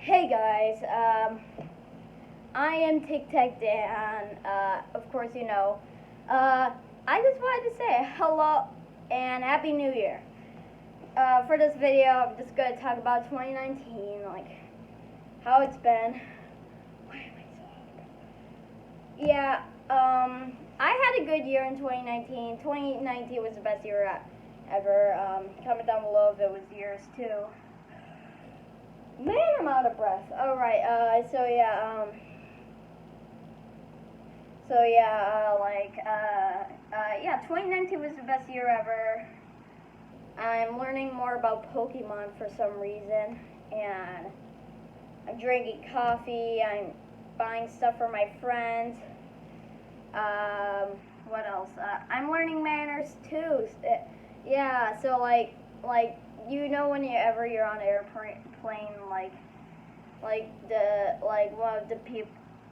Hey guys, I am Tic Tac Dan. Of course, you know. I just wanted to say hello and Happy New Year. For this video, I'm just gonna talk about 2019, like how it's been. Why am I so? Yeah. I had a good year in 2019. 2019 was the best year ever. Comment down below if it was yours too. Man, I'm out of breath. All right. Yeah. 2019 was the best year ever. I'm learning more about Pokemon for some reason, and I'm drinking coffee. I'm buying stuff for my friends. What else? I'm learning manners too. Yeah. So like you're on an airplane, one of the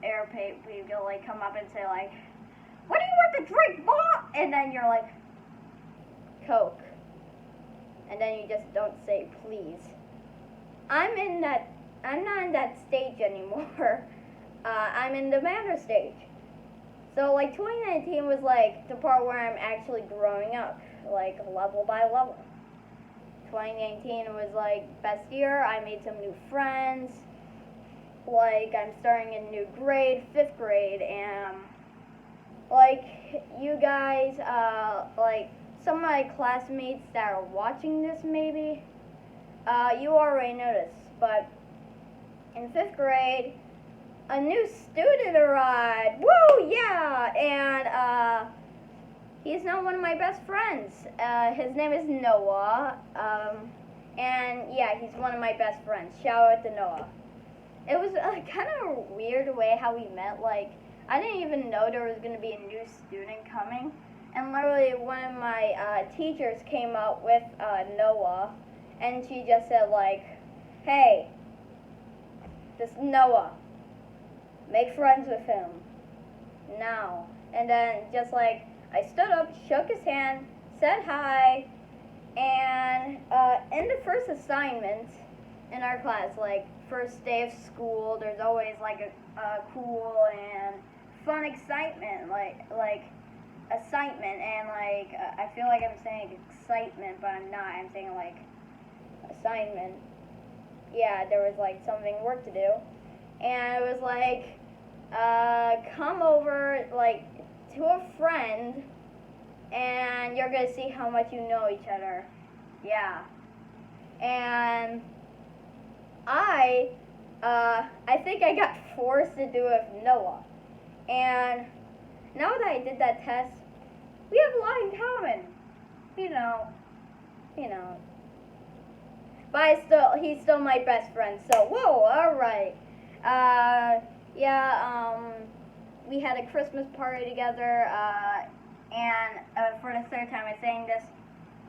airplane people like come up and say like, "What do you want to drink, boy?" And then you're like, "Coke," and then you just don't say please. I'm in that. I'm not in that stage anymore. I'm in the manner stage. So like 2019 was like the part where I'm actually growing up, like level by level. 2019 was like best year. I made some new friends. Like I'm starting a new grade, 5th grade, and like you guys, like some of my classmates that are watching this maybe, you already know this, but in 5th grade, a new student arrived. Woo, yeah, and he's now one of my best friends. His name is Noah, and yeah, he's one of my best friends. Shout out to Noah. It was kind of a weird way how we met. Like, I didn't even know there was going to be a new student coming. And literally, one of my teachers came out with Noah, and she just said, like, "Hey, this Noah, make friends with him now." And then, just like, I stood up, shook his hand, said hi, and in the first assignment in our class, like, first day of school, there's always like a cool and fun excitement, like excitement, and like I feel like I'm saying excitement, but I'm not. I'm saying like assignment. Yeah, there was like something work to do, and it was like come over like to a friend, and you're gonna see how much you know each other. Yeah, and I think I got forced to do it with Noah. And now that I did that test, we have a lot in common. You know, you know. But he's still my best friend. So whoa, all right. We had a Christmas party together. And for the third time I'm saying this,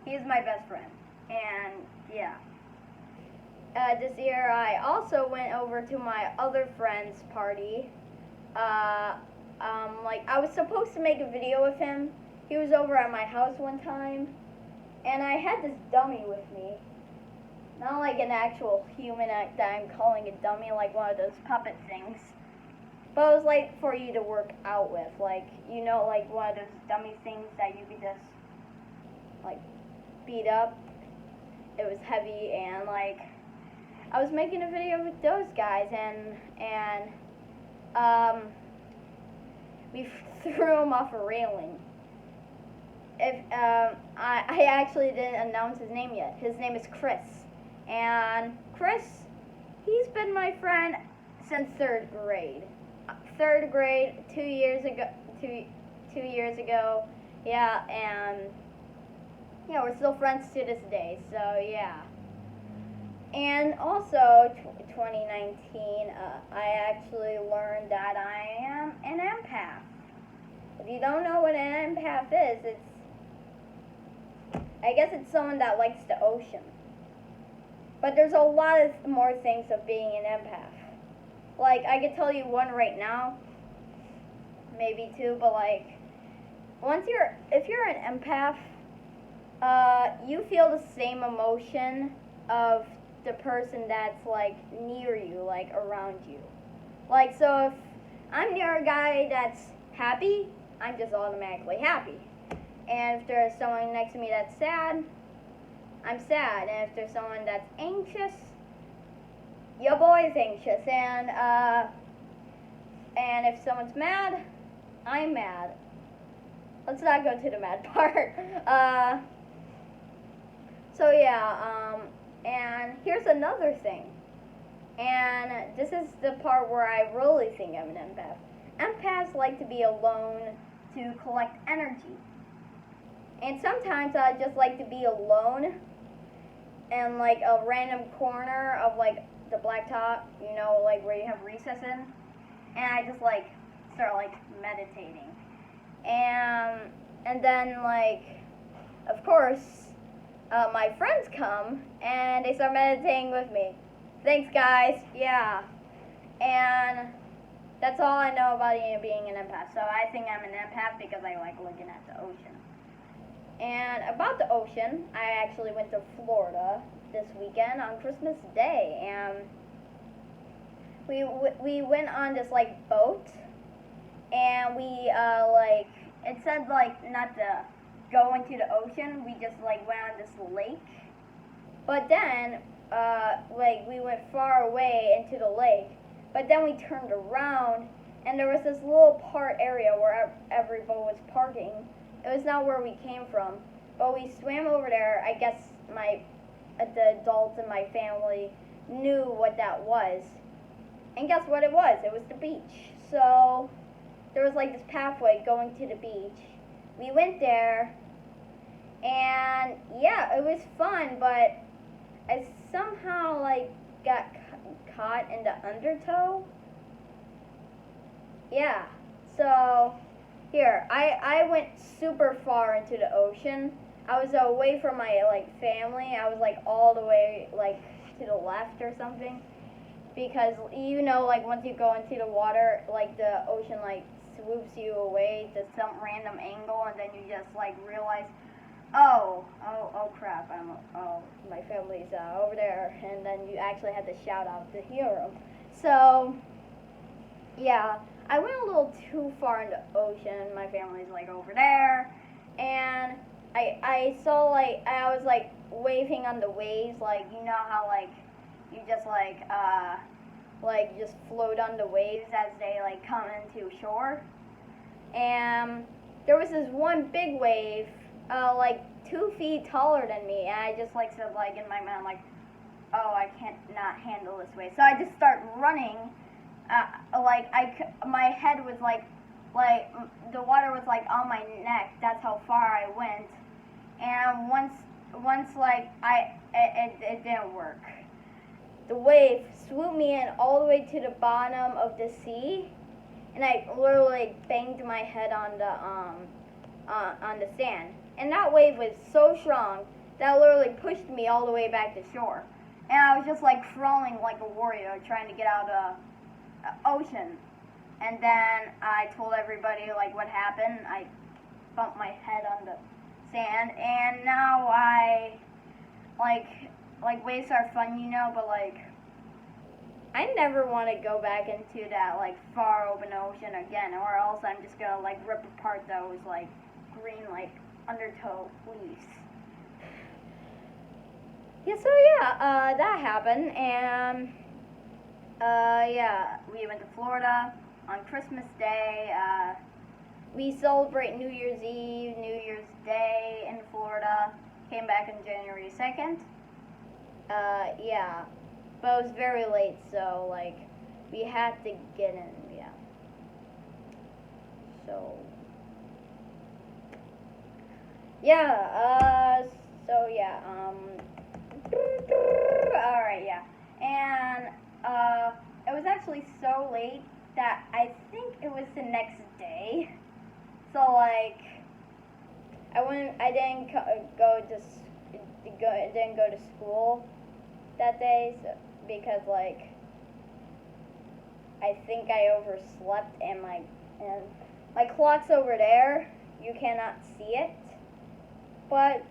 he's my best friend. And yeah. This year I also went over to my other friend's party. Like I was supposed to make a video with him. He was over at my house one time, and I had this dummy with me. Not like an actual human that I'm calling a dummy, like one of those puppet things. But it was like for you to work out with, like like one of those dummy things that you could just like beat up. It was heavy and like. I was making a video with those guys, and we threw him off a railing. I actually didn't announce his name yet. His name is Chris, and Chris, he's been my friend since 3rd grade. 3rd grade, 2 years ago. 2 years ago, yeah, and yeah, we're still friends to this day. So yeah. And also, 2019, I actually learned that I am an empath. If you don't know what an empath is, I guess it's someone that likes the ocean. But there's a lot of more things of being an empath. Like, I could tell you one right now, maybe two, but like, if you're an empath, you feel the same emotion of the person that's like near you, like around you. Like, so if I'm near a guy that's happy, I'm just automatically happy. And if there's someone next to me that's sad, I'm sad. And if there's someone that's anxious, your boy's anxious. And if someone's mad, I'm mad. Let's not go to the mad part. So yeah, and here's another thing. And this is the part where I really think I'm an empath. Empaths like to be alone to collect energy. And sometimes I just like to be alone in like a random corner of like the blacktop, you know, like where you have recess in. And I just like start like meditating. And then like, of course, my friends come and they start meditating with me. Thanks, guys. Yeah. And that's all I know about being an empath. So I think I'm an empath because I like looking at the ocean. And about the ocean, I actually went to Florida this weekend on Christmas Day, and we went on this like boat, and we like it said like not to go into the ocean. We just like went on this lake, but then like we went far away into the lake, but then we turned around, and there was this little part area where every boat was parking. It was not where we came from, but we swam over there. I guess the adults in my family knew what that was. And guess what it was? It was the beach. So there was like this pathway going to the beach. We went there, and yeah, it was fun, but I somehow like got caught in the undertow. Yeah, so here, I went super far into the ocean. I was away from my like family. I was like all the way like to the left or something, because you know like once you go into the water, like the ocean like swoops you away to some random angle, and then you just like realize, oh crap, my family's over there, and then you actually had to shout out to hear them. So yeah, I went a little too far in the ocean. My family's like over there, and I saw like I was like waving on the waves, like you know how like you just like just float on the waves as they like come into shore. And there was this one big wave, like 2 feet taller than me, and I just like said like in my mind like, oh, I can't not handle this wave. So I just start running. My head was like the water was like on my neck. That's how far I went. And once like it didn't work. The wave swooped me in all the way to the bottom of the sea, and I literally banged my head on the sand. And that wave was so strong that it literally pushed me all the way back to shore. And I was just like crawling like a warrior trying to get out of the ocean. And then I told everybody like what happened. I bumped my head on the sand, and now I like waves are fun, you know, but like I never want to go back into that like far open ocean again, or else I'm just gonna like rip apart those like green like undertow leaves. Yeah, so yeah, that happened, and yeah, we went to Florida on Christmas Day. We celebrate New Year's Eve, New Year's Day in Florida. Came back on January 2nd. Yeah, but it was very late, so like we had to get in. Yeah. So yeah. So yeah. All right. Yeah. And it was actually so late that I think it was the next day. So like I didn't go to school that day, so, because like I think I overslept, and my clock's over there. You cannot see it, but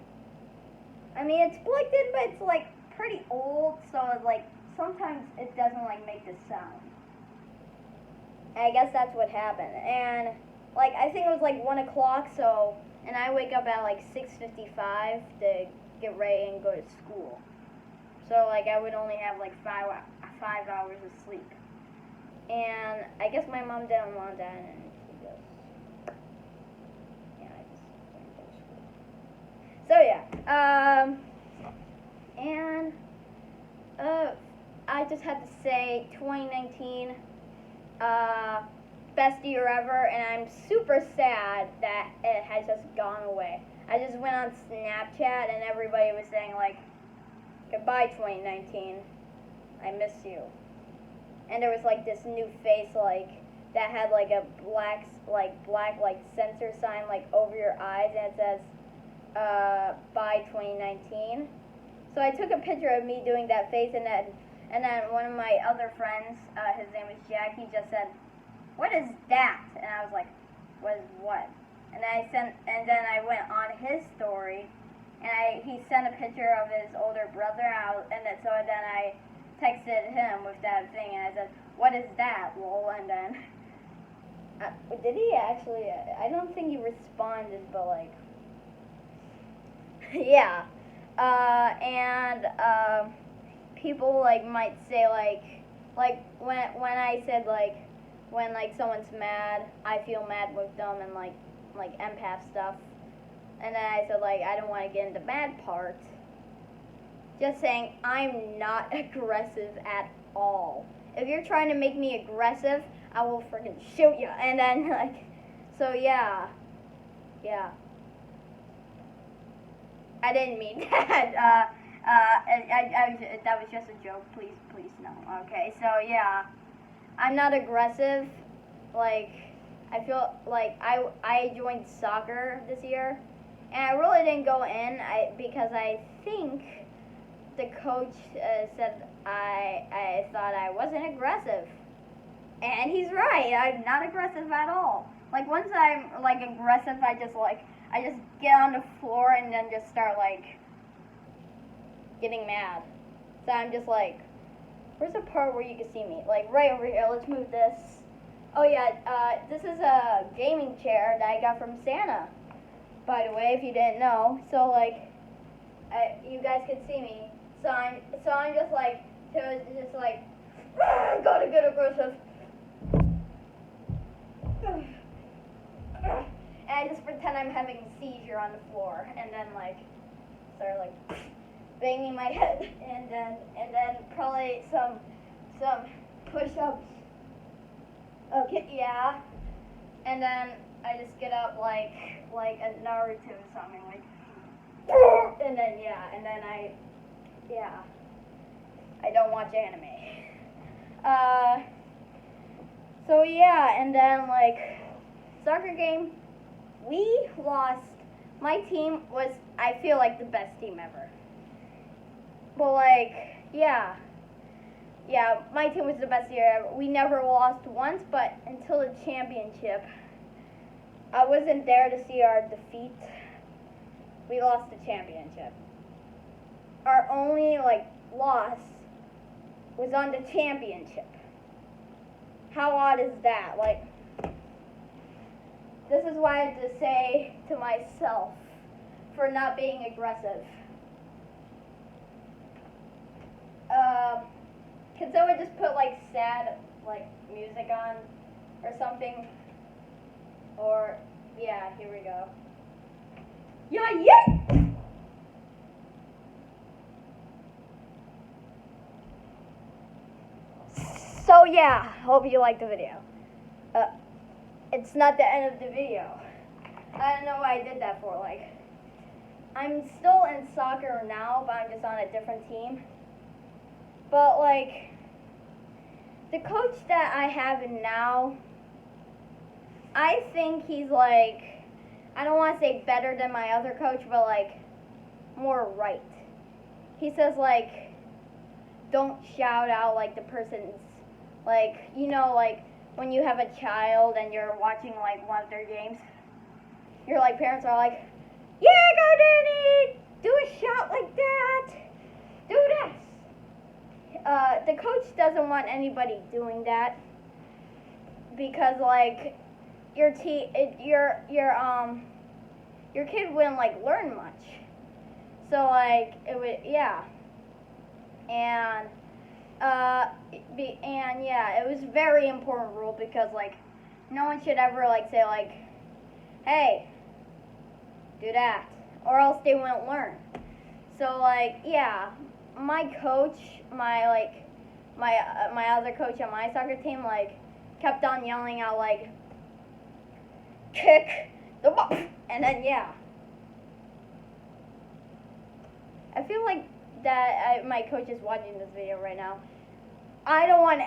I mean it's plugged in, but it's like pretty old, so like sometimes it doesn't like make the sound. And I guess that's what happened. And like I think it was like 1 o'clock, so and I wake up at like 6:55 to get ready and go to school. So like I would only have like 5 hours of sleep. And I guess my mom didn't want that, and she just I just didn't go to school. So yeah, and I just had to say 2019, best year ever, and I'm super sad that it has just gone away. I just went on Snapchat and everybody was saying like, goodbye 2019, I miss you. And there was like this new face like that had like a black censor sign like over your eyes, and it says bye 2019. So I took a picture of me doing that face, and then one of my other friends, his name was Jack, he just said, "What is that?" And I was like, "What is what?" And then I went on his story, and he sent a picture of his older brother, and then I texted him with that thing, and I said, "What is that, lol?" And then did he actually? I don't think he responded, but like, yeah. And people like might say like when I said like when like someone's mad, I feel mad with them, and like empath stuff. And then I said like I don't want to get into mad part. Just saying, I'm not aggressive at all. If you're trying to make me aggressive, I will freaking shoot you. And then like, so yeah. I didn't mean that. That was just a joke. Please no. Okay, so yeah, I'm not aggressive. Like, I feel like I joined soccer this year, and I really didn't go in because I think the coach said I thought I wasn't aggressive, and he's right. I'm not aggressive at all. Like once I'm like aggressive, I just get on the floor and then just start like getting mad. So I'm just like, where's the part where you can see me? Like right over here. Let's move this. Oh yeah, this is a gaming chair that I got from Santa, by the way, if you didn't know. So like, you guys can see me. So I'm just like, gotta get aggressive. And I just pretend I'm having a seizure on the floor, and then like start like banging my head, and then probably some push-ups. Okay, yeah. And then I just get up like a Naruto or something, like, and then I don't watch anime. So yeah, and then like soccer game, we lost. My team was, I feel like, the best team ever. But like, yeah, my team was the best year ever. We never lost once, but until the championship, I wasn't there to see our defeat. We lost the championship. Our only like loss was on the championship. How odd is that? Like, this is why I had to say to myself for not being aggressive. Can someone just put like sad like music on or something? Or yeah, here we go. Yeah. So yeah, hope you liked the video. It's not the end of the video. I don't know why I did that for. Like, I'm still in soccer now, but I'm just on a different team. But like, the coach that I have now, I think he's like, I don't want to say better than my other coach, but like more right. He says like, don't shout out like the person's, like, you know, like when you have a child and you're watching like one of their games, your like parents are like, yeah, go Danny, do a shot like that. do this. The coach doesn't want anybody doing that because like your kid wouldn't like learn much. So like it would and it was very important rule because like no one should ever like say like, hey, do that, or else they wouldn't learn. So like my coach, my other coach on my soccer team like kept on yelling out like, kick the ball, and then I feel like that my coach is watching this video right now. I don't want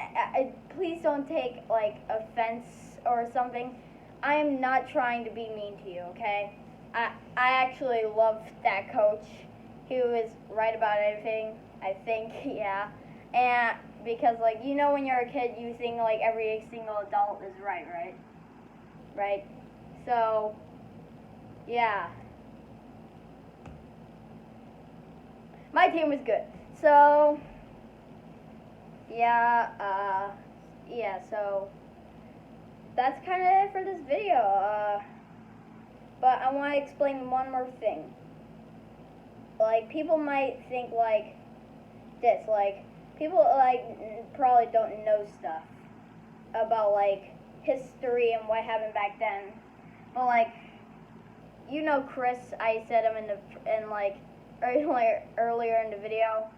please don't take like offense or something. I am not trying to be mean to you, okay? I actually love that coach. He was right about everything, I think, and because like when you're a kid you think like every single adult is right? So my team was good. So so that's kind of it for this video. But I want to explain one more thing. Like people might think like this, like people like probably don't know stuff about like history and what happened back then. But like Chris, I said him in like earlier in the video.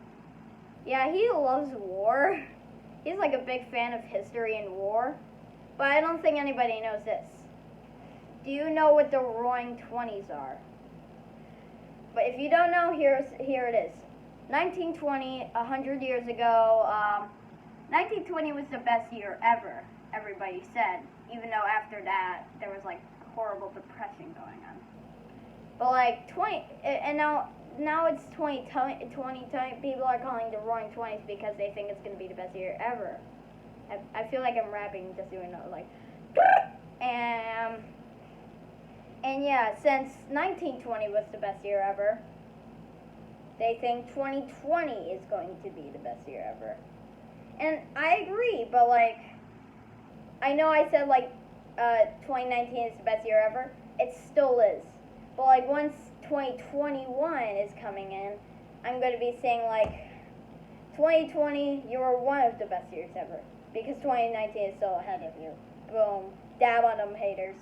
Yeah, he loves war. He's like a big fan of history and war. But I don't think anybody knows this. Do you know what the Roaring Twenties are? But if you don't know, here it is. 1920, 100 years ago. 1920 was the best year ever, everybody said. Even though after that, there was like horrible depression going on. But like and now it's 2020. People are calling the Roaring Twenties because they think it's going to be the best year ever. I feel like I'm rapping just doing like, and since 1920 was the best year ever, they think 2020 is going to be the best year ever. And I agree, but like, I know I said like 2019 is the best year ever. It still is. But like once 2021 is coming in, I'm going to be saying like 2020, you were one of the best years ever. Because 2019 is still ahead of you. Boom. Dab on them haters.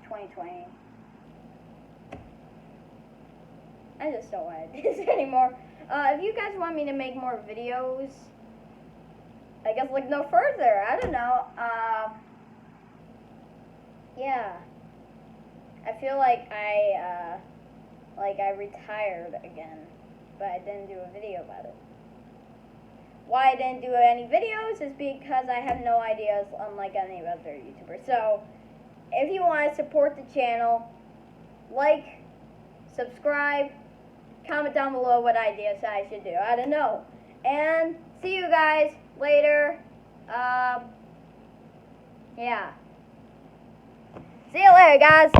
2020. I just don't want to do this anymore. If you guys want me to make more videos, I guess like no further. I don't know. I feel like I retired again, but I didn't do a video about it. Why I didn't do any videos is because I have no ideas, unlike any other YouTuber. So, if you want to support the channel, like, subscribe, comment down below what ideas I should do. I don't know. And see you guys later. See you later, guys.